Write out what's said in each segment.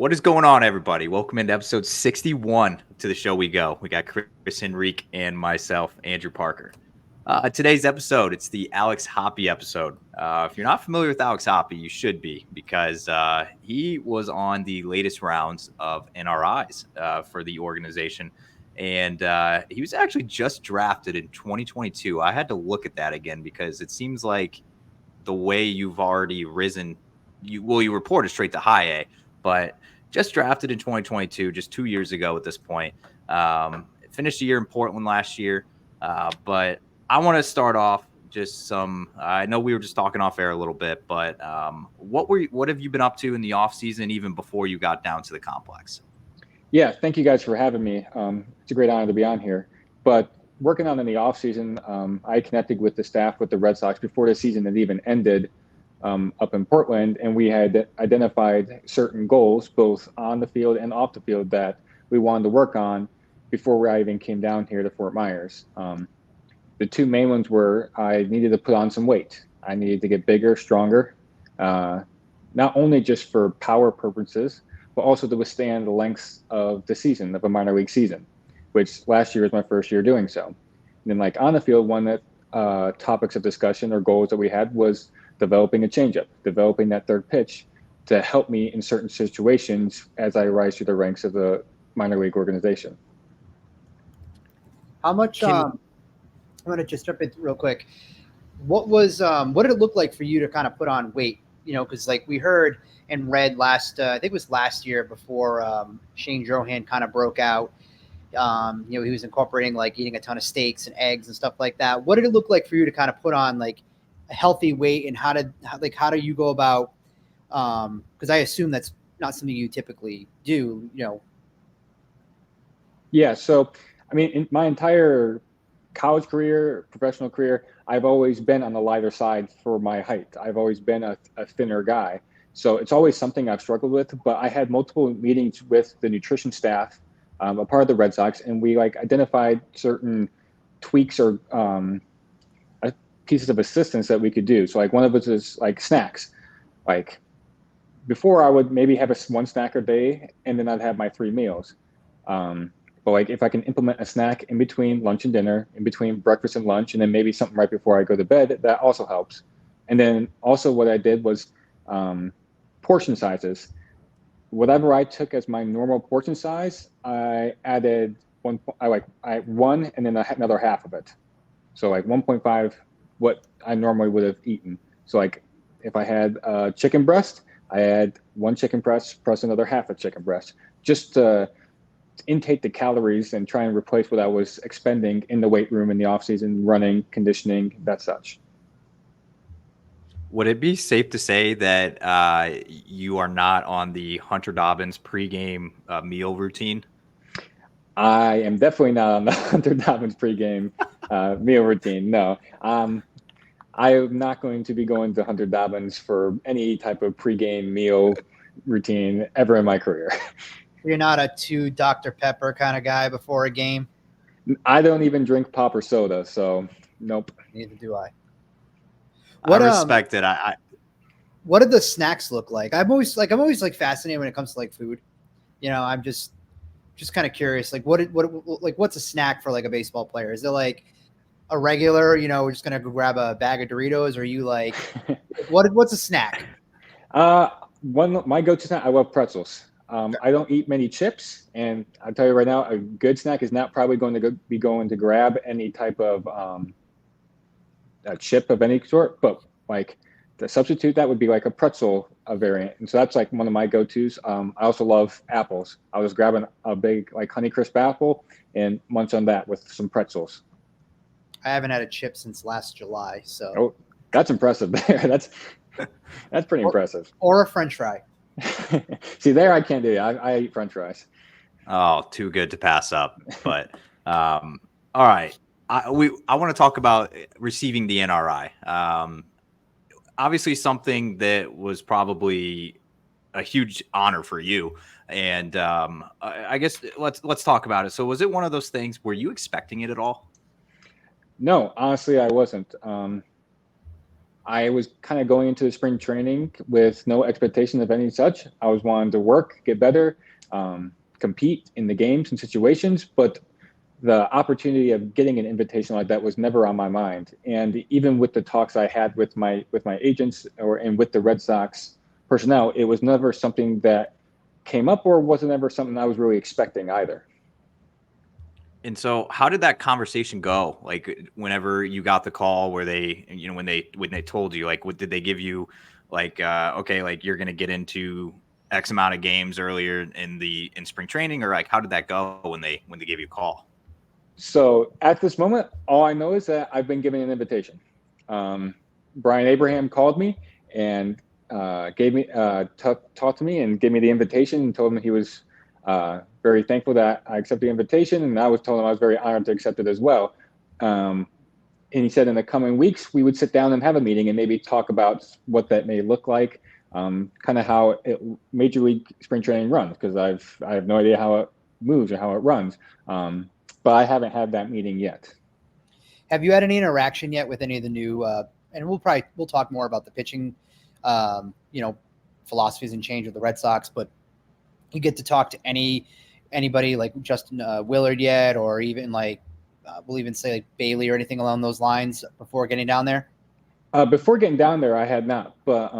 What is going on, everybody? Welcome into episode 61 to the show we go. We got Chris, Henrique, and myself, Andrew Parker. Today's episode, it's the Alex Hoppe episode. If you're not familiar with Alex Hoppe, you should be because he was on the latest rounds of NRIs for the organization. And he was actually just drafted in 2022. I had to look at that again because it seems like the way you've already risen, you reported straight to high A, but just drafted in 2022, just 2 years ago at this point. Finished a year in Portland last year, but I want to start off just some. I know we were just talking off air a little bit, but what have you been up to in the off season, even before you got down to the complex? Yeah, thank you guys for having me. It's a great honor to be on here. But working on in the off season, I connected with the staff with the Red Sox before the season had even ended up in Portland, and we had identified certain goals, both on the field and off the field, that we wanted to work on before I even came down here to Fort Myers. The two main ones were I needed to put on some weight. I needed to get bigger, stronger, not only just for power purposes, but also to withstand the lengths of the season, of a minor league season, which last year was my first year doing so. And then, like on the field, one that topics of discussion or goals that we had was developing a changeup, developing that third pitch to help me in certain situations as I rise through the ranks of the minor league organization. How much? I'm going to just jump in real quick. What did it look like for you to kind of put on weight? You know, because like we heard and read last, I think it was last year before Shane Drohan kind of broke out. He was incorporating like eating a ton of steaks and eggs and stuff like that. What did it look like for you to kind of put on like a healthy weight, and how do you go about? Because I assume that's not something you typically do. Yeah. So, I mean, in my entire college career, professional career, I've always been on the lighter side for my height. I've always been a thinner guy. So it's always something I've struggled with, but I had multiple meetings with the nutrition staff, a part of the Red Sox, and we like identified certain tweaks or pieces of assistance that we could do. So like one of it is like snacks. Like before I would maybe have one snack a day and then I'd have my 3 meals. But like if I can implement a snack in between lunch and dinner, in between breakfast and lunch, and then maybe something right before I go to bed, that also helps. And then also what I did was portion sizes. Whatever I took as my normal portion size, I added one and then another half of it. So like 1.5, what I normally would have eaten. So like if I had chicken breast, I add 1 chicken breast plus another half a chicken breast, just to intake the calories and try and replace what I was expending in the weight room in the off season, running, conditioning, that such. Would it be safe to say that you are not on the Hunter Dobbins pregame meal routine? I am definitely not on the Hunter Dobbins pregame meal routine. No, I am not going to be going to Hunter Dobbins for any type of pregame meal routine ever in my career. You're not a 2 Dr. Pepper kind of guy before a game? I don't even drink pop or soda, so nope. Neither do I. I respect it. What do the snacks look like? I'm always fascinated when it comes to like food. I'm just kind of curious. Like what's a snack for like a baseball player? Is it like a regular, we're just gonna go grab a bag of Doritos, or are you like what's a snack? My go-to snack, I love pretzels. I don't eat many chips, and I'll tell you right now, a good snack is not probably going to be going to grab any type of a chip of any sort, but like the substitute that would be like a pretzel variant, and so that's like one of my go-tos. I also love apples. I was grabbing a big like Honeycrisp apple and munch on that with some pretzels. I haven't had a chip since last July, so. Oh, that's impressive there. That's pretty impressive. Or a French fry. See, there I can't do it. I eat French fries. Oh, too good to pass up. But all right, I want to talk about receiving the NRI. Obviously, something that was probably a huge honor for you. And I guess let's talk about it. So, was it one of those things? Were you expecting it at all? No, honestly, I wasn't. I was kind of going into the spring training with no expectation of any such. I was wanting to work, get better, compete in the games and situations, but the opportunity of getting an invitation like that was never on my mind. And even with the talks I had with my agents and with the Red Sox personnel, it was never something that came up or wasn't ever something I was really expecting either. And so how did that conversation go? Like whenever you got the call where they, when they told you, like, what did they give you? Like, okay, like you're going to get into X amount of games earlier in spring training, or like, how did that go when they gave you a call? So at this moment, all I know is that I've been given an invitation. Brian Abraham called me and gave me talked to me and gave me the invitation and told me he was very thankful that I accepted the invitation, and I was told him I was very honored to accept it as well. And he said in the coming weeks we would sit down and have a meeting and maybe talk about what that may look like, kind of how Major League spring training runs, because I have no idea how it moves or how it runs. But I haven't had that meeting yet. Have you had any interaction yet with any of the new? And we'll talk more about the pitching, philosophies and change of the Red Sox. But you get to talk to anybody like Justin Willard yet, or even like we'll even say like Bailey or anything along those lines before getting down there? Before getting down there, I had not. But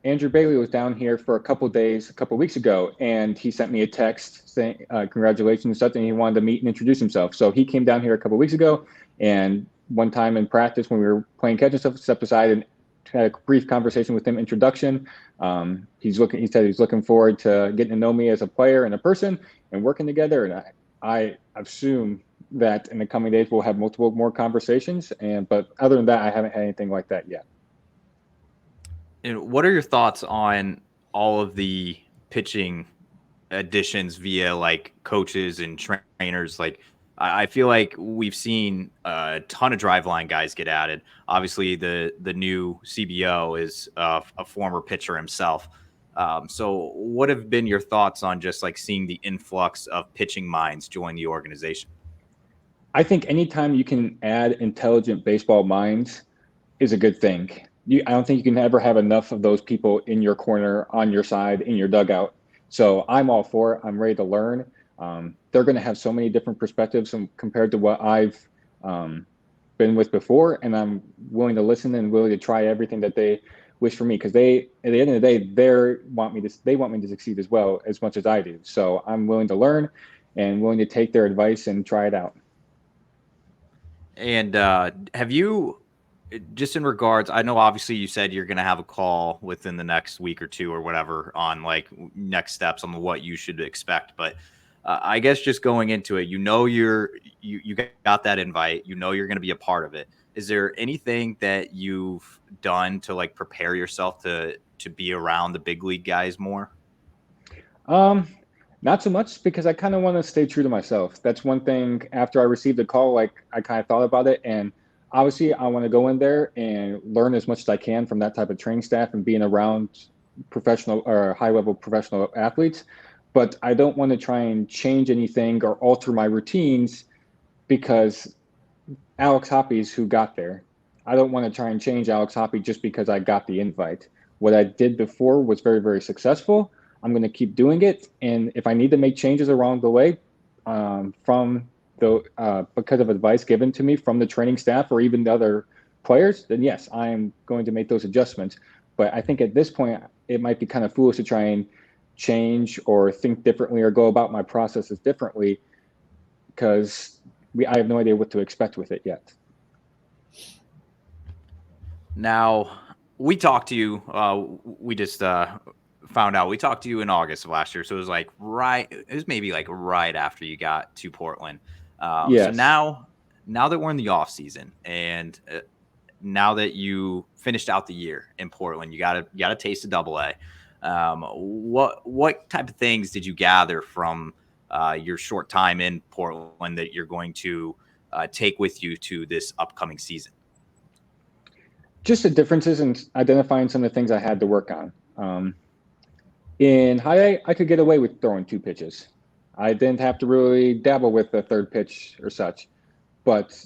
Andrew Bailey was down here for a couple of days, a couple of weeks ago, and he sent me a text saying congratulations and stuff, and he wanted to meet and introduce himself. So he came down here a couple of weeks ago, and one time in practice when we were playing catch and stuff, stepped aside and had a brief conversation with him, introduction. He said he's looking forward to getting to know me as a player and a person and working together. And I assume that in the coming days we'll have multiple more conversations. But other than that, I haven't had anything like that yet. And what are your thoughts on all of the pitching additions via like coaches and trainers? Like, I feel like we've seen a ton of driveline guys get added. Obviously, the new CBO is a former pitcher himself. So what have been your thoughts on just like seeing the influx of pitching minds join the organization? I think anytime you can add intelligent baseball minds is a good thing. I don't think you can ever have enough of those people in your corner, on your side, in your dugout. So I'm all for it. I'm ready to learn. They're going to have so many different perspectives compared to what I've been with before, and I'm willing to listen and willing to try everything that they wish for me, because at the end of the day, they want me to succeed as well, as much as I do. So I'm willing to learn and willing to take their advice and try it out. And have you, just in regards, I know obviously you said you're going to have a call within the next week or two or whatever on like next steps on what you should expect, but I guess just going into it, you got that invite, you're going to be a part of it. Is there anything that you've done to like prepare yourself to be around the big league guys more? Not so much, because I kind of want to stay true to myself. That's one thing. After I received the call, like I kind of thought about it, and obviously I want to go in there and learn as much as I can from that type of training staff and being around professional or high level professional athletes. But I don't want to try and change anything or alter my routines because Alex Hoppe is who got there. I don't want to try and change Alex Hoppe just because I got the invite. What I did before was very, very successful. I'm going to keep doing it. And if I need to make changes along the way because of advice given to me from the training staff or even the other players, then yes, I am going to make those adjustments. But I think at this point, it might be kind of foolish to try and change or think differently or go about my processes differently, because I have no idea what to expect with it yet. Now, we talked to you. We just found out we talked to you in August of last year. So it was maybe like right after you got to Portland. Yes. So now that we're in the off season and now that you finished out the year in Portland, you got a taste of AA. What type of things did you gather from your short time in Portland that you're going to take with you to this upcoming season? Just the differences in identifying some of the things I had to work on. In high A, I could get away with throwing 2 pitches. I didn't have to really dabble with the third pitch or such. But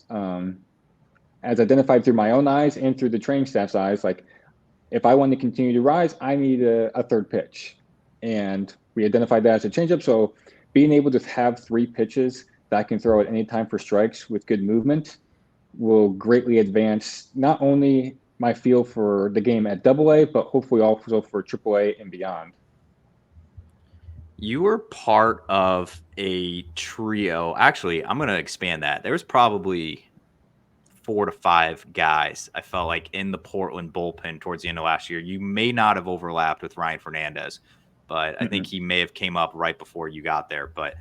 as identified through my own eyes and through the training staff's eyes, like if I want to continue to rise, I need a third pitch. And we identified that as a changeup. So being able to have 3 pitches that I can throw at any time for strikes with good movement will greatly advance not only my feel for the game at AA, but hopefully also for AAA and beyond. You were part of a trio. Actually, I'm going to expand that. There was probably 4 to 5 guys, I felt like, in the Portland bullpen towards the end of last year. You may not have overlapped with Ryan Fernandez, but I think he may have came up right before you got there. But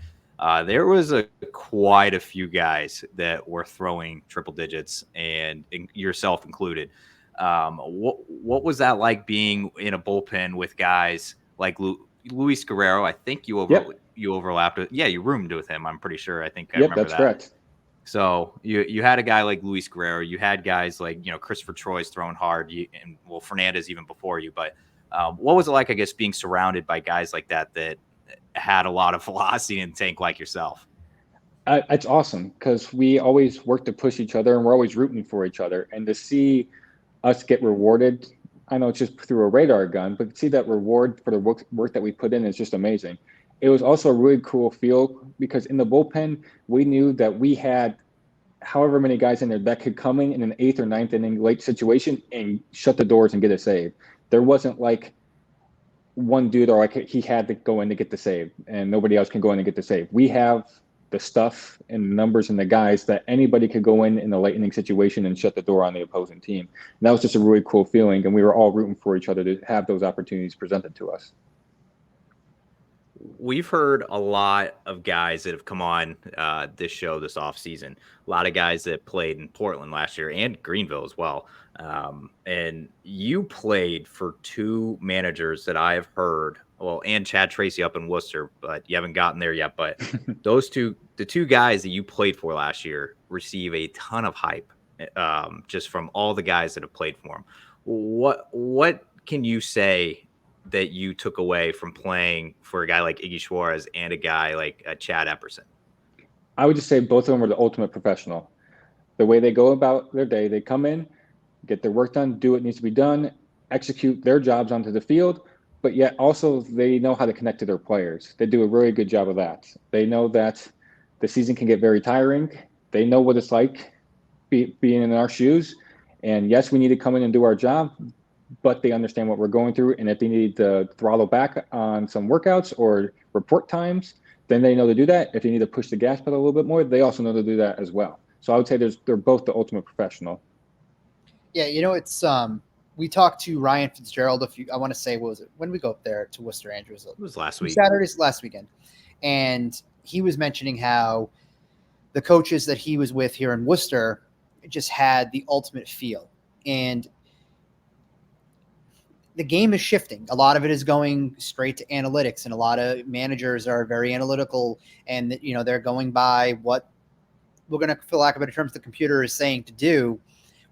there was quite a few guys that were throwing triple digits, and yourself included. What was that like being in a bullpen with guys like Luis Guerrero? I think you overlapped with. Yeah, you roomed with him. I'm pretty sure. I remember that's that. Correct. So you had a guy like Luis Guerrero. You had guys like Christopher Troy's throwing hard, and Fernandez even before you. But what was it like, I guess, being surrounded by guys like that had a lot of velocity in the tank like yourself? It's awesome because we always work to push each other and we're always rooting for each other. And to see us get rewarded, I know it's just through a radar gun, but to see that reward for the work that we put in is just amazing. It was also a really cool feel because in the bullpen, we knew that we had however many guys in there that could come in an 8th or 9th inning late situation and shut the doors and get a save. There wasn't like one dude or like he had to go in to get the save and nobody else can go in and get the save. We have the stuff and the numbers and the guys that anybody could go in the late inning situation and shut the door on the opposing team. And that was just a really cool feeling. And we were all rooting for each other to have those opportunities presented to us. We've heard a lot of guys that have come on this show this offseason. A lot of guys that played in Portland last year and Greenville as well. And you played for 2 managers that I have heard, and Chad Tracy up in Worcester, but you haven't gotten there yet. But the 2 guys that you played for last year receive a ton of hype just from all the guys that have played for them. What can you say that you took away from playing for a guy like Iggy Suarez and a guy like Chad Epperson? I would just say both of them are the ultimate professional. The way they go about their day, they come in, get their work done, do what needs to be done, execute their jobs onto the field, but yet also they know how to connect to their players. They do a really good job of that. They know that the season can get very tiring. They know what it's like being in our shoes. And yes, we need to come in and do our job, but they understand what we're going through. And if they need to throttle back on some workouts or report times, then they know to do that. If they need to push the gas pedal a little bit more, they also know to do that as well. So I would say they're both the ultimate professional. Yeah, it's we talked to Ryan Fitzgerald I want to say, what was it? When did we go up there to Worcester, Andrew? It was last week. Saturday's last weekend. And he was mentioning how the coaches that he was with here in Worcester just had the ultimate feel. And the game is shifting. A lot of it is going straight to analytics, and a lot of managers are very analytical, and they're going by what we're going to, for lack of better terms, the computer is saying to do.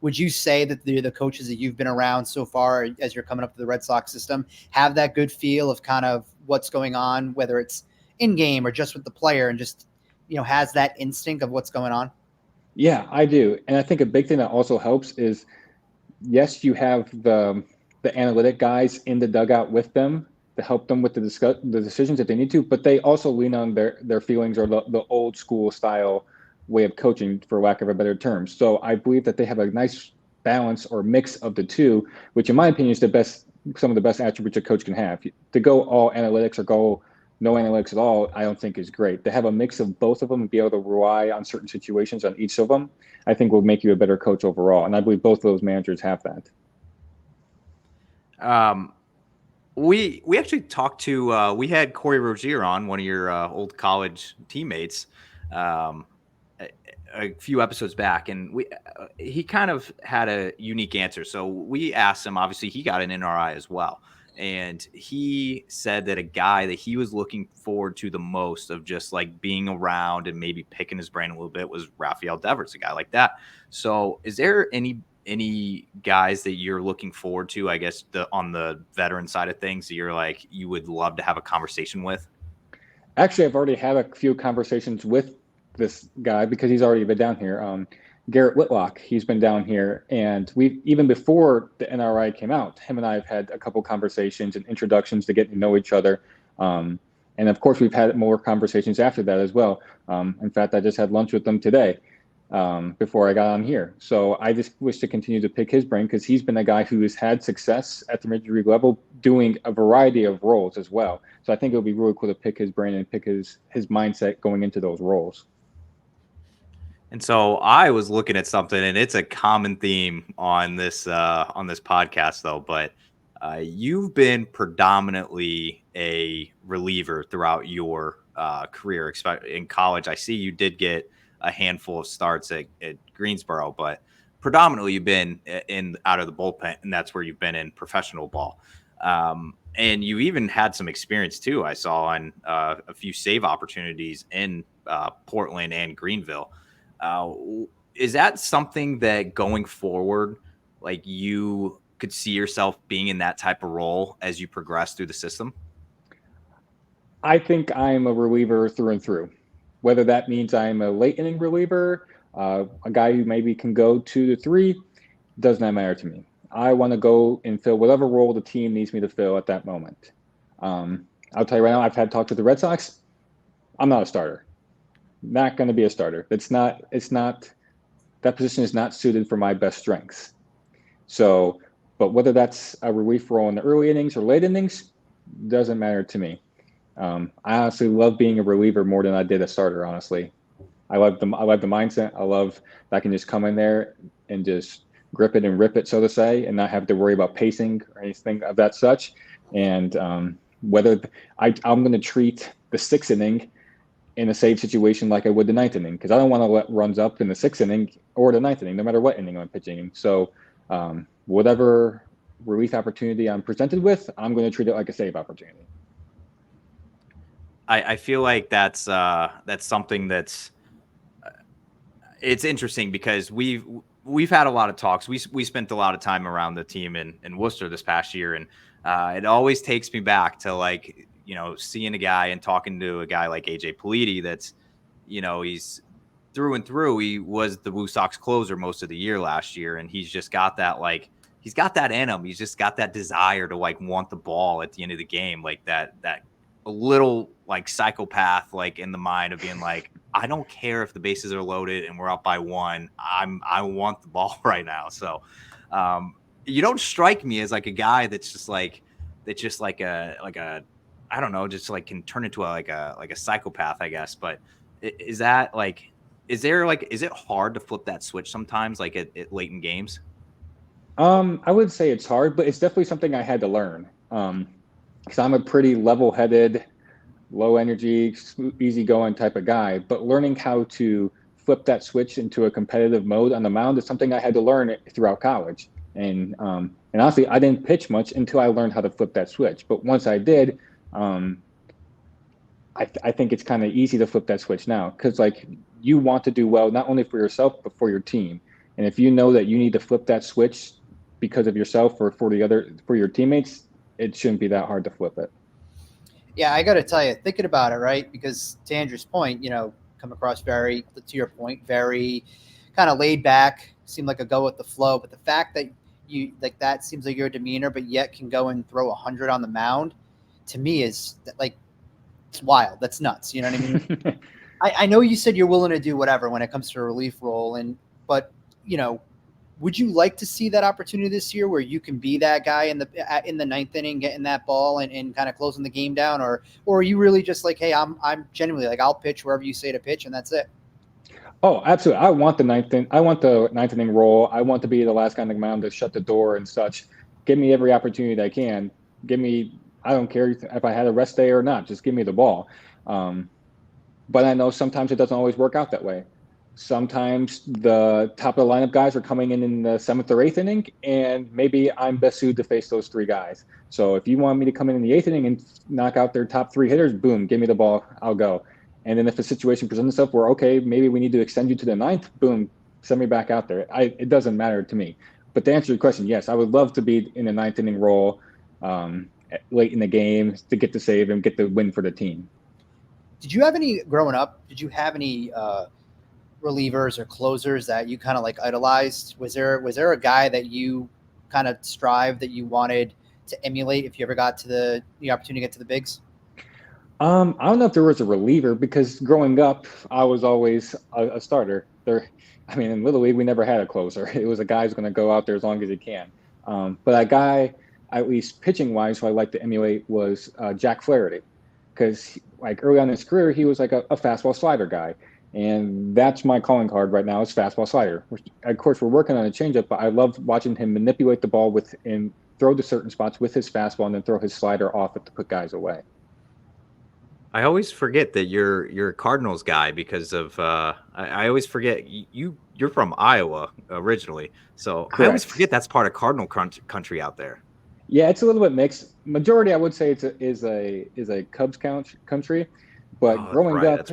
Would you say that the coaches that you've been around so far as you're coming up to the Red Sox system have that good feel of kind of what's going on, whether it's in game or just with the player, and just, has that instinct of what's going on? Yeah, I do. And I think a big thing that also helps is, yes, you have the analytic guys in the dugout with them to help them with the decisions that they need to, but they also lean on their feelings or the old school style way of coaching, for lack of a better term. So I believe that they have a nice balance or mix of the two, which in my opinion is some of the best attributes a coach can have. To go all analytics or go no analytics at all, I don't think is great. To have a mix of both of them and be able to rely on certain situations on each of them, I think will make you a better coach overall. And I believe both of those managers have that. We actually talked to we had Corey Rozier on, one of your old college teammates, a few episodes back, and he kind of had a unique answer. So we asked him, obviously he got an NRI as well, and he said that a guy that he was looking forward to the most of just like being around and maybe picking his brain a little bit was Rafael Devers, a guy like that. So is there any guys that you're looking forward to, I guess, on the veteran side of things that you're like, you would love to have a conversation with? Actually, I've already had a few conversations with this guy because he's already been down here. Garrett Whitlock. He's been down here, and we even before the NRI came out, him and I have had a couple conversations and introductions to get to know each other. And of course, we've had more conversations after that as well. In fact, I just had lunch with them today before I got on here. So I just wish to continue to pick his brain because he's been a guy who has had success at the major league level doing a variety of roles as well. So I think it would be really cool to pick his brain and pick his mindset going into those roles. And so I was looking at something, and it's a common theme on this podcast, though. But you've been predominantly a reliever throughout your career. In college, I see you did get a handful of starts at Greensboro, but predominantly you've been in out of the bullpen, and that's where you've been in professional ball. And you even had some experience too. I saw on a few save opportunities in Portland and Greenville. Is that something that going forward, like you could see yourself being in that type of role as you progress through the system? I think I'm a reliever through and through. Whether that means I'm a late inning reliever, a guy who maybe can go 2 to 3, does not matter to me. I want to go and fill whatever role the team needs me to fill at that moment. I'll tell you right now, I've had talks with the Red Sox. I'm not a starter. Not going to be a starter. It's not, that position is not suited for my best strengths. So, but whether that's a relief role in the early innings or late innings, doesn't matter to me. I honestly love being a reliever more than I did a starter, honestly. I love the mindset. I love that I can just come in there and just grip it and rip it, so to say, and not have to worry about pacing or anything of that such. And whether I'm going to treat the 6th inning in a save situation like I would the 9th inning, because I don't want to let runs up in the 6th inning or the 9th inning, no matter what inning I'm pitching. So whatever relief opportunity I'm presented with, I'm going to treat it like a save opportunity. I feel like that's something that's it's interesting because we've had a lot of talks. We spent a lot of time around the team in Worcester this past year, and it always takes me back to, like, you know, seeing a guy and talking to a guy like AJ Politi that's, you know, he's through and through. He was the Woo Sox closer most of the year last year, and he's just got that, like, he's got that in him. He's just got that desire to, like, want the ball at the end of the game, like that a little, like, psychopath, like, in the mind of being like, I don't care if the bases are loaded and we're up by 1. I want the ball right now. So you don't strike me as like a guy that's just like a I don't know, just like can turn into like a psychopath, I guess. But is that like, is it hard to flip that switch sometimes, like at late in games? I would say it's hard, but it's definitely something I had to learn. Because I'm a pretty level-headed, low energy, easygoing type of guy, but learning how to flip that switch into a competitive mode on the mound is something I had to learn throughout college. And honestly, I didn't pitch much until I learned how to flip that switch. But once I did, I think it's kind of easy to flip that switch now, because, like, you want to do well, not only for yourself, but for your team. And if you know that you need to flip that switch because of yourself or for your teammates, it shouldn't be that hard to flip it. Yeah, I got to tell you, thinking about it, right? Because to Andrew's point, you know, come across very, to your point, very kind of laid back, seemed like a go with the flow. But the fact that you, like, that seems like your demeanor, but yet can go and throw 100 on the mound, to me is like, it's wild. That's nuts. You know what I mean? I know you said you're willing to do whatever when it comes to a relief role, but you know, would you like to see that opportunity this year where you can be that guy in the 9th inning, getting that ball and kind of closing the game down, or are you really just like, hey, I'm genuinely like, I'll pitch wherever you say to pitch and that's it? Oh, absolutely. I want the 9th inning role. I want to be the last guy on the mound to shut the door and such. Give me every opportunity that I can. I don't care if I had a rest day or not. Just give me the ball. But I know sometimes it doesn't always work out that way. Sometimes the top of the lineup guys are coming in the 7th or 8th inning, and maybe I'm best suited to face those 3 guys. So if you want me to come in the 8th inning and knock out their top 3 hitters, boom, give me the ball, I'll go. And then if a situation presents itself where, okay, maybe we need to extend you to the 9th, boom, send me back out there. It doesn't matter to me. But to answer your question, yes, I would love to be in the 9th inning role late in the game to get the save and get the win for the team. Did you have any growing up? Did you have any relievers or closers that you kind of like idolized? Was there a guy that you kind of strived that you wanted to emulate if you ever got to the opportunity to get to the bigs? I don't know if there was a reliever because growing up, I was always a starter. In Little League, we never had a closer. It was a guy who's going to go out there as long as he can. But a guy, at least pitching wise, who I like to emulate was Jack Flaherty, because like early on in his career, he was like a fastball slider guy, and that's my calling card right now is fastball slider. Of course, we're working on a changeup, but I love watching him manipulate the ball and throw to certain spots with his fastball, and then throw his slider off it to put guys away. I always forget that you're a Cardinals guy because of I always forget you're from Iowa originally, so Correct. I always forget that's part of Cardinal country out there. Yeah, it's a little bit mixed. Majority, I would say, is a Cubs country, but growing up,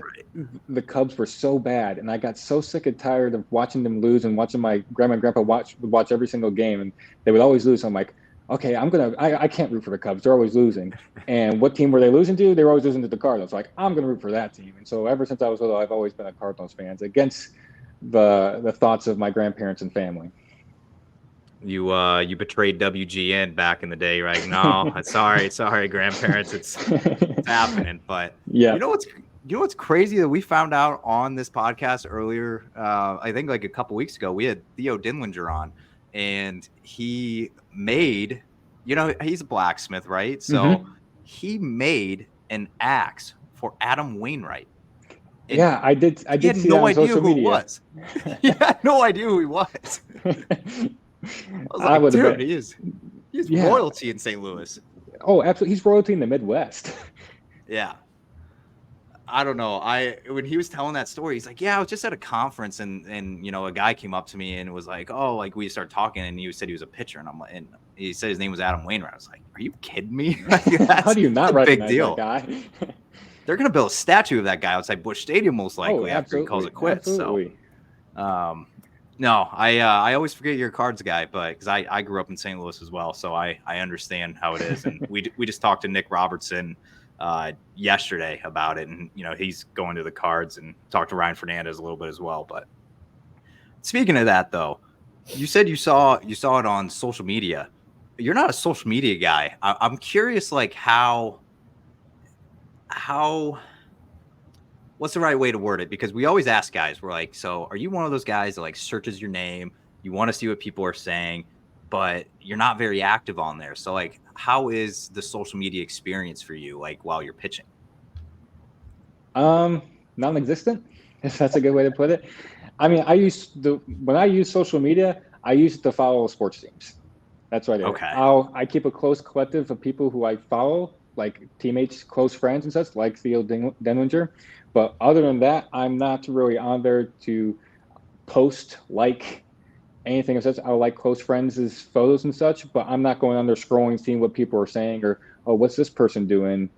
the Cubs were so bad, and I got so sick and tired of watching them lose and watching my grandma and grandpa watch every single game, and they would always lose. So I'm like, okay, I can't root for the Cubs. They're always losing. And what team were they losing to? They were always losing to the Cardinals. Like, I'm going to root for that team. And so ever since I was little, I've always been a Cardinals fan against the thoughts of my grandparents and family. You betrayed WGN back in the day, right? No, sorry, grandparents. It's happening. But yeah, you know what's crazy that we found out on this podcast earlier? I think like a couple weeks ago, we had Theo Dinlinger on. And he made, he's a blacksmith, right? So he made an axe for Adam Wainwright. And yeah, I did. I did see no that on idea social who media. It was. He had no idea who he was. I was like, dude, he's royalty in St. Louis. Oh, absolutely. He's royalty in the Midwest. Yeah. I don't know. When he was telling that story, he's like, yeah, I was just at a conference and a guy came up to me and was like, oh, like we started talking and he said he was a pitcher and I'm like, and he said his name was Adam Wainwright. I was like, are you kidding me? How do you not recognize that guy? They're going to build a statue of that guy outside Busch Stadium most likely after he calls it quits. Absolutely. So, no, I always forget you're a Cards guy, but because I grew up in St. Louis as well. So I understand how it is. And we just talked to Nick Robertson yesterday about it, and he's going to the Cards, and talked to Ryan Fernandez a little bit as well. But speaking of that, though, you said you saw it on social media. You're not a social media guy. I'm curious, like how what's the right way to word it? Because we always ask guys, we're like, so are you one of those guys that like searches your name, you want to see what people are saying, but you're not very active on there? So like, how is the social media experience for you, like while you're pitching? Non-existent, if that's a good way to put it. I mean, when I use social media, I use it to follow sports teams. That's what I do. Okay. I keep a close collective of people who I follow, like teammates, close friends and such, like Theo Dinlinger. But other than that, I'm not really on there to post, like anything of such. I like close friends' photos and such, but I'm not going on there scrolling, seeing what people are saying, or, oh, what's this person doing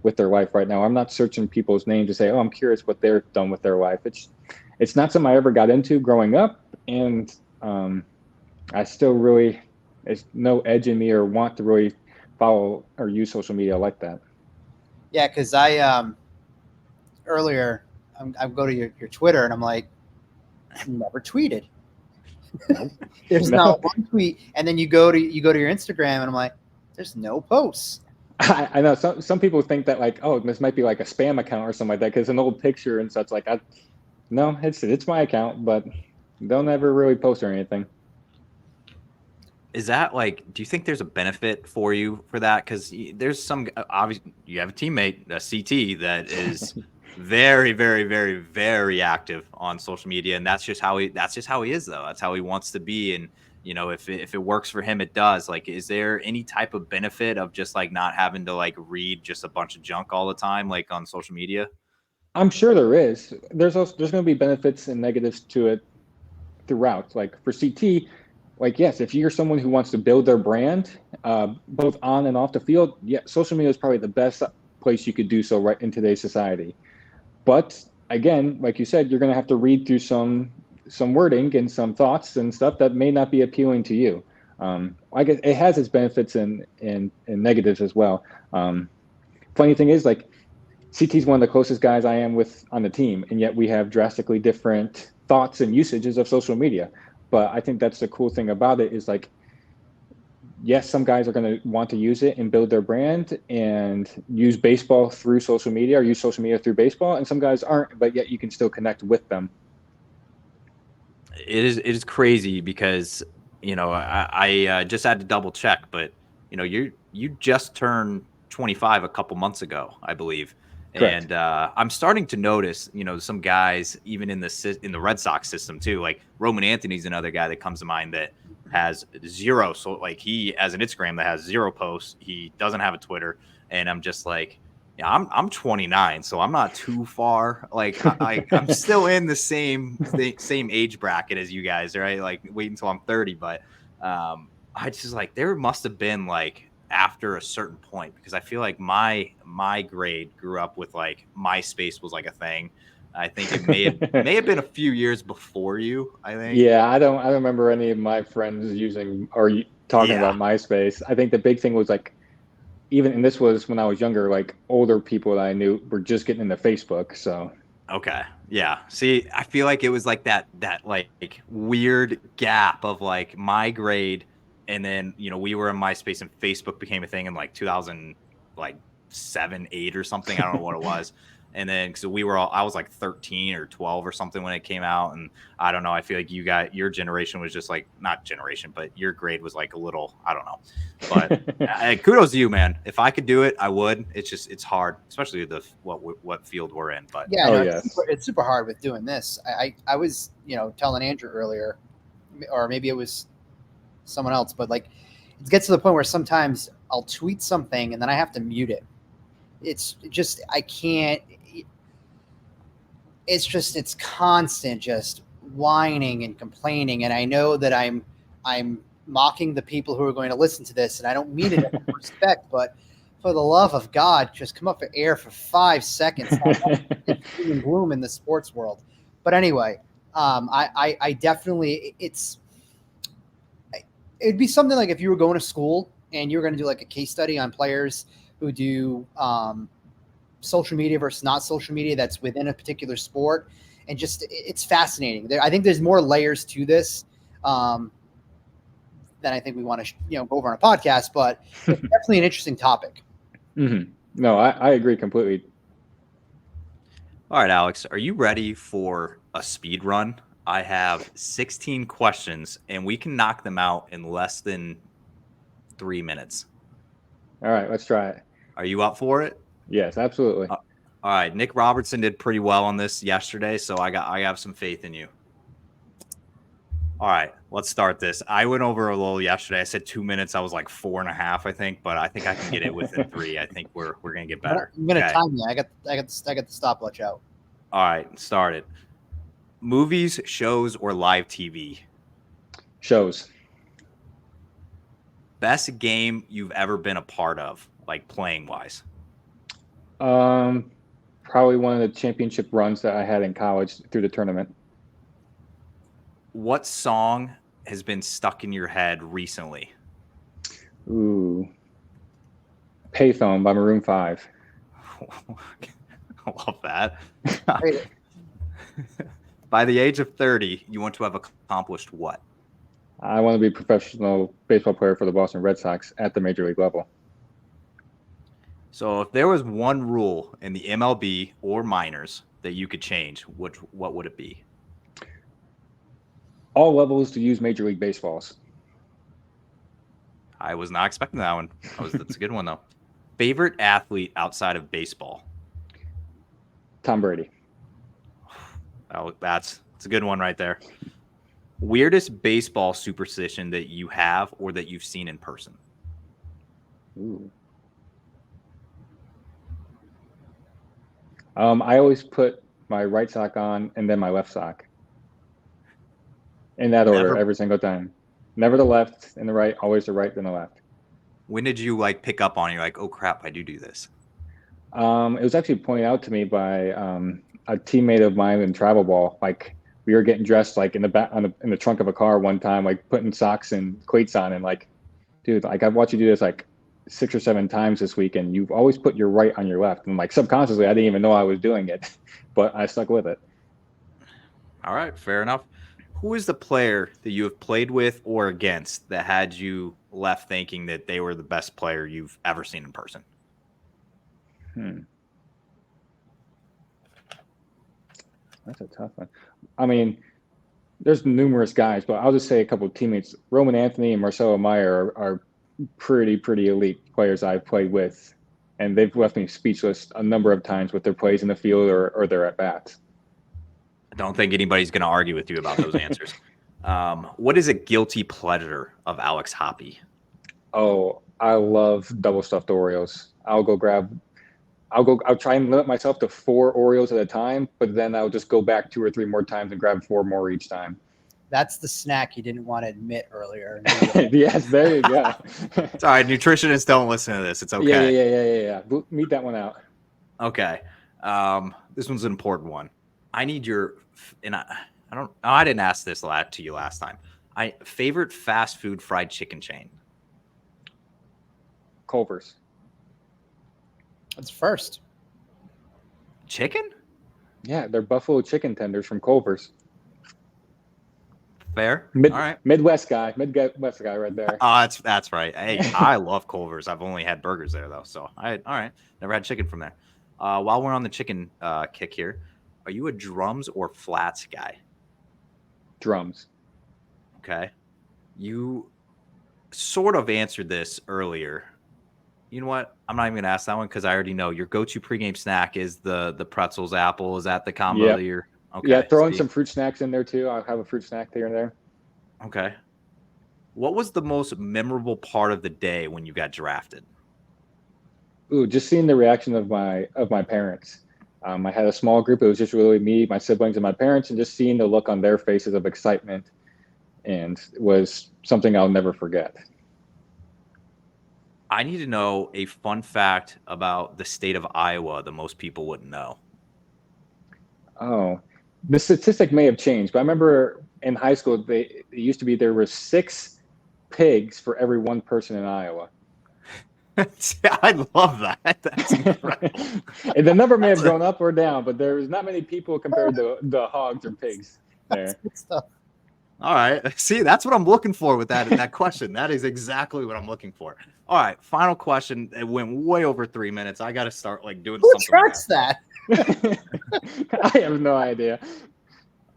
with their life right now? I'm not searching people's names to say, oh, I'm curious what they're done with their life. It's not something I ever got into growing up, and I still really, there's no edge in me or want to really follow or use social media like that. Yeah, because I earlier I go to your Twitter and I'm like, I've never tweeted. Nope. There's not one tweet, and then you go to your Instagram and I'm like, there's no posts. I know some people think that like, oh, this might be like a spam account or something like that because an old picture and such. Like, no, it's my account, but don't ever really post or anything. Is that like, do you think there's a benefit for you for that? Because there's some, obviously you have a teammate, a CT, that is very, very, very, very active on social media, and that's just how he is, though. That's how he wants to be, and if it works for him, it does. Like, is there any type of benefit of just like not having to like read just a bunch of junk all the time, like on social media? I'm sure there is. There's going to be benefits and negatives to it throughout. Like for CT, like, yes, if you're someone who wants to build their brand, both on and off the field, yeah, social media is probably the best place you could do so right in today's society. But again, like you said, you're going to have to read through some wording and some thoughts and stuff that may not be appealing to you. I guess it has its benefits and negatives as well. Funny thing is, like, CT's one of the closest guys I am with on the team, and yet we have drastically different thoughts and usages of social media. But I think that's the cool thing about it is like, yes, some guys are going to want to use it and build their brand and use baseball through social media or use social media through baseball, and some guys aren't, but yet you can still connect with them. It is crazy because, you know, I just had to double check, but, you know, you just turned 25 a couple months ago, I believe. Correct. And I'm starting to notice, you know, some guys even in the Red Sox system too. Like Roman Anthony's another guy that comes to mind that has zero. So like he has an Instagram that has zero posts. He doesn't have a Twitter, and I'm just like, yeah, I'm 29, so I'm not too far. Like I'm still in the same age bracket as you guys, right? Like wait until I'm 30, but I just like there must have been like after a certain point, because I feel like my grade grew up with like MySpace was like a thing. I think it may have been a few years before you, I think. Yeah, I don't remember any of my friends using or talking Yeah. about MySpace. I think the big thing was like, even, and this was when I was younger, like older people that I knew were just getting into Facebook. So Okay. Yeah. See, I feel like it was like that like weird gap of like my grade, and then, you know, we were in MySpace and Facebook became a thing in like 2000, like 7, 8 or something. I don't know what it was. And then so I was like 13 or 12 or something when it came out. And I don't know. I feel like your generation was just like, not generation, but your grade was like a little, I don't know. But kudos to you, man. If I could do it, I would. It's hard, especially what field we're in. But Yeah, Oh, no, yes. it's super hard with doing this. I was, you know, telling Andrew earlier, or maybe it was someone else, but like it gets to the point where sometimes I'll tweet something and then I have to mute it. It's just I can't. It's constant, just whining and complaining, and I know that I'm mocking the people who are going to listen to this, and I don't mean it in respect, but for the love of God, just come up for air for 5 seconds. It's doom and gloom in the sports world. But anyway, I definitely it'd be something like if you were going to school and you were going to do like a case study on players who do social media versus not social media that's within a particular sport, and just it's fascinating. I think there's more layers to this than I think we want to go over on a podcast, but it's definitely an interesting topic. Mm-hmm. No, I agree completely. all right, Alex, are you ready for a speed run? I have 16 questions, and we can knock them out in less than 3 minutes. All right, let's try it. Are you up for it? Yes, absolutely. All right, Nick Robertson did pretty well on this yesterday, so I have some faith in you. All right, let's start this. I went over a little yesterday. I said 2 minutes. I was like 4.5, I think, but I think I can get it within 3. I think we're gonna get better. I'm gonna time you. I got the stopwatch out. All right, started. Movies, shows, or live TV? Shows. Best game you've ever been a part of, like playing wise? Probably one of the championship runs that I had in college through the tournament. What song has been stuck in your head recently? Ooh. Payphone by Maroon 5. I love that. By the age of 30, you want to have accomplished what? I want to be a professional baseball player for the Boston Red Sox at the major league level. So if there was one rule in the MLB or minors that you could change, what would it be? All levels to use Major League Baseballs. I was not expecting that one. That's a good one, though. Favorite athlete outside of baseball? Tom Brady. That's a good one right there. Weirdest baseball superstition that you have or that you've seen in person? Ooh. I always put my right sock on and then my left sock. In that order, every single time. Never the left and the right, always the right, then the left. When did you like pick up on it? You're like, oh crap, I do this. It was actually pointed out to me by a teammate of mine in travel ball. Like we were getting dressed like in the back in the trunk of a car one time, like putting socks and cleats on, and like, dude, like I've watched you do this like 6 or 7 times this week, and you've always put your right on your left. And like subconsciously, I didn't even know I was doing it, but I stuck with it. All right, fair enough. Who is the player that you have played with or against that had you left thinking that they were the best player you've ever seen in person? That's a tough one. I mean, there's numerous guys, but I'll just say a couple of teammates. Roman Anthony and Marcelo Meyer are pretty elite players I've played with, and they've left me speechless a number of times with their plays in the field or their at-bats. I don't think anybody's going to argue with you about those answers. What is a guilty pleasure of Alex Hoppe? Oh, I love double stuffed Oreos. I'll try and limit myself to 4 Oreos at a time, but then I'll just go back 2 or 3 more times and grab 4 more each time. That's the snack you didn't want to admit earlier. Yes, there you go. It's all right. Nutritionists don't listen to this. It's okay. Yeah. Meet that one out. Okay. This one's an important one. I need your, and I didn't ask this to you last time. Favorite fast food fried chicken chain? Culver's. That's first. Chicken? Yeah, they're buffalo chicken tenders from Culver's. Fair. All right. Midwest guy right there. Oh, that's right. Hey, I love Culver's. I've only had burgers there though, so all right. Never had chicken from there. While we're on the chicken kick here, are you a drums or flats guy? Drums. Okay. You sort of answered this earlier. You know what? I'm not even going to ask that one because I already know your go-to pregame snack is the pretzels apple. Is that the combo that you're okay? Yeah, throw in some fruit snacks in there too. I'll have a fruit snack here and there. Okay. What was the most memorable part of the day when you got drafted? Ooh, just seeing the reaction of my parents. I had a small group. It was just really me, my siblings, and my parents, and just seeing the look on their faces of excitement, and it was something I'll never forget. I need to know a fun fact about the state of Iowa that most people wouldn't know. Oh, the statistic may have changed, but I remember in high school, it used to be there were 6 pigs for every 1 person in Iowa. I love that. That's incredible. And the number may have gone up or down, but there's not many people compared to the hogs or pigs there. That's good stuff. All right. See, that's what I'm looking for with that question. That is exactly what I'm looking for. All right. Final question. It went way over 3 minutes. I got to start doing Who something. tracks that? I have no idea.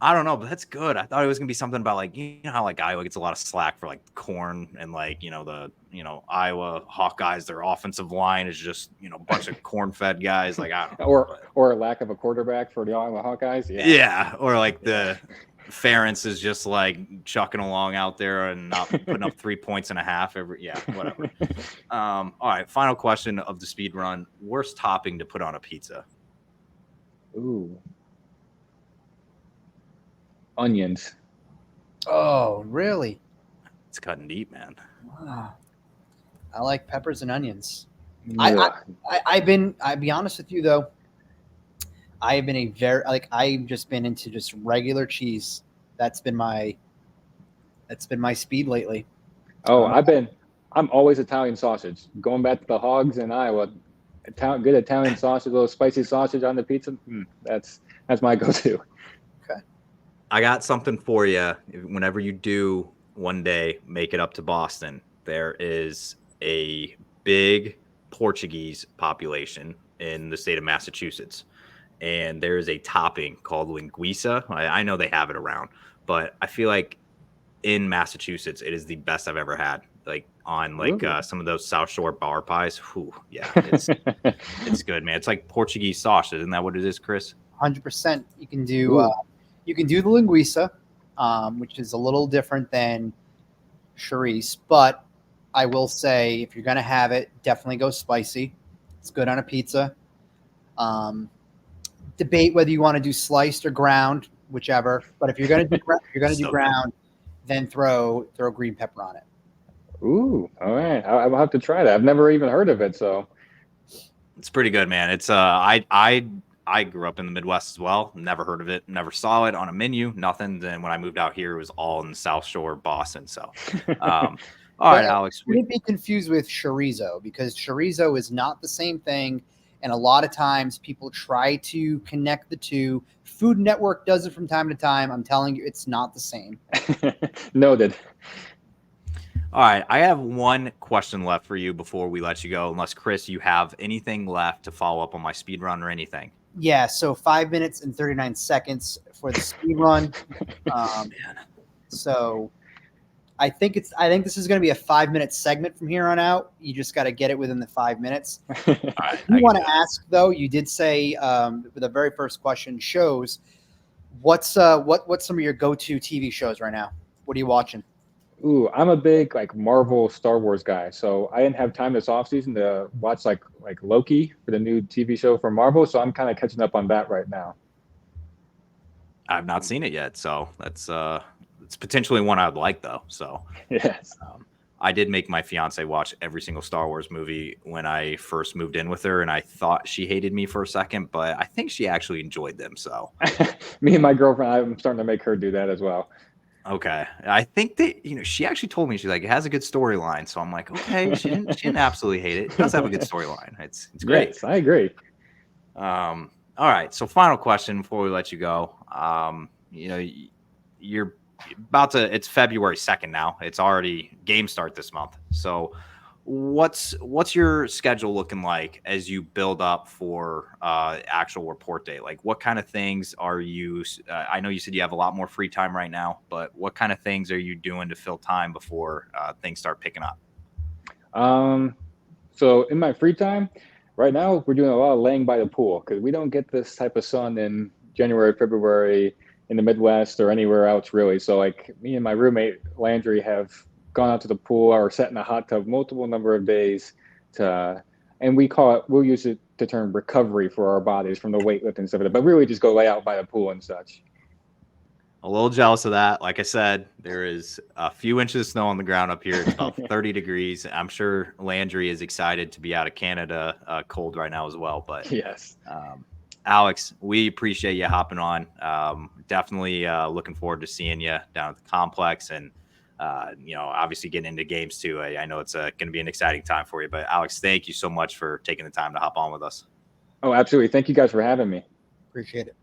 I don't know, but that's good. I thought it was gonna be something about you know how Iowa gets a lot of slack for corn and the Iowa Hawkeyes, their offensive line is just a bunch of corn-fed guys. I don't know. Or a lack of a quarterback for the Iowa Hawkeyes. Yeah. Or the Ferentz is just chucking along out there and not putting up 3 points and a half whatever. All right, final question of the speed run. Worst topping to put on a pizza? Ooh. Onions. Oh, really? It's cutting deep, man. Wow. I like peppers and onions. Yeah. I'll be honest with you though. I've been I've just been into just regular cheese. That's been my speed lately. Oh, I'm always Italian sausage. Going back to the hogs in Iowa, good Italian sausage, a little spicy sausage on the pizza. That's my go-to. Okay. I got something for you. Whenever you do one day make it up to Boston, there is a big Portuguese population in the state of Massachusetts. And there is a topping called linguiça. I know they have it around, but I feel like in Massachusetts, it is the best I've ever had. On some of those South Shore bar pies. Whew, yeah, it's good, man. It's like Portuguese sausage. Isn't that what it is, Chris? 100%. You can do the linguiça, which is a little different than chorizo, but I will say if you're gonna have it, definitely go spicy. It's good on a pizza. Debate whether you want to do sliced or ground, whichever. But if you're gonna do ground, then throw green pepper on it. Ooh, all right. I'll have to try that. I've never even heard of it, so it's pretty good, man. It's I grew up in the Midwest as well. Never heard of it. Never saw it on a menu. Nothing. Then when I moved out here, it was all in the South Shore, Boston. So, all All right, But Alex. shouldn't be confused with chorizo, because chorizo is not the same thing. And a lot of times people try to connect the two. Food Network does it from time to time. I'm telling you, it's not the same. Noted. All right, I have one question left for you before we let you go, unless, Chris, you have anything left to follow up on my speed run or anything. Yeah, so 5 minutes and 39 seconds for the speed run. So I think this is going to be a 5-minute segment from here on out. You just got to get it within the 5 minutes. All right, You want to ask, though, you did say the very first question shows, what's some of your go-to TV shows right now? What are you watching? Ooh, I'm a big like Marvel Star Wars guy, so I didn't have time this offseason to watch like Loki for the new TV show from Marvel, so I'm kind of catching up on that right now. I've not seen it yet, so that's it's potentially one I'd like, though. So Yes. I did make my fiance watch every single Star Wars movie when I first moved in with her, and I thought she hated me for a second, but I think she actually enjoyed them. So Me and my girlfriend, I'm starting to make her do that as well. okay, I think that she actually told me, she's like, it has a good storyline. So I'm like, okay, she didn't absolutely hate it. It does have a good storyline. It's great. Yes, I agree. All right. So final question before we let you go. You're about to, it's February 2nd now. It's already game start this month. So what's your schedule looking like as you build up for actual report day? Like, what kind of things are you, I know you said you have a lot more free time right now, but what kind of things are you doing to fill time before things start picking up? So in my free time, right now we're doing a lot of laying by the pool because we don't get this type of sun in January, February in the Midwest or anywhere else really. So like me and my roommate Landry have gone out to the pool or sat in a hot tub multiple number of days and we'll use it to term recovery for our bodies from the weightlifting and stuff, but really just go lay out by the pool and such. A little jealous of that. Like I said, there is a few inches of snow on the ground up here. It's about 30 degrees. I'm sure Landry is excited to be out of Canada cold right now as well. But yes, Alex, we appreciate you hopping on. Definitely looking forward to seeing you down at the complex and, obviously getting into games too. I know it's going to be an exciting time for you. But Alex, thank you so much for taking the time to hop on with us. Oh, absolutely. Thank you guys for having me. Appreciate it.